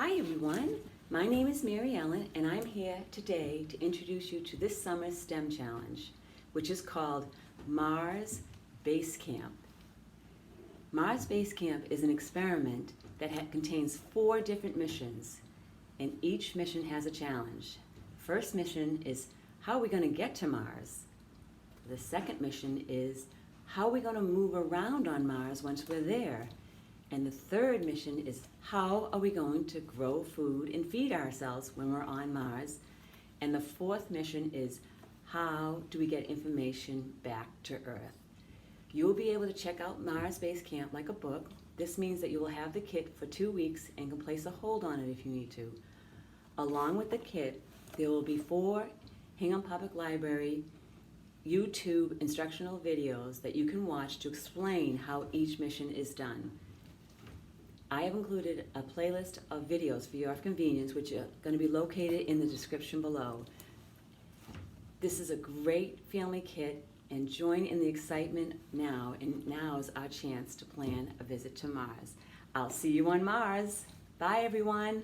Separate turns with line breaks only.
Hi everyone, my name is Mary Ellen and I'm here today to introduce you to this summer's STEM challenge, which is called Mars Base Camp. Mars Base Camp is an experiment that contains 4 different missions, and each mission has a challenge. First mission is how are we going to get to Mars? The second mission is how are we going to move around on Mars once we're there? And the third mission is how are we going to grow food and feed ourselves when we're on Mars? And the fourth mission is how do we get information back to Earth? You'll be able to check out Mars Base Camp like a book. This means that you will have the kit for 2 weeks and can place a hold on it if you need to. Along with the kit, there will be 4 Hingham Public Library YouTube instructional videos that you can watch to explain how each mission is done. I have included a playlist of videos for your convenience, which are going to be located in the description below. This is a great family kit, and join in the excitement now, and now is our chance to plan a visit to Mars. I'll see you on Mars. Bye everyone.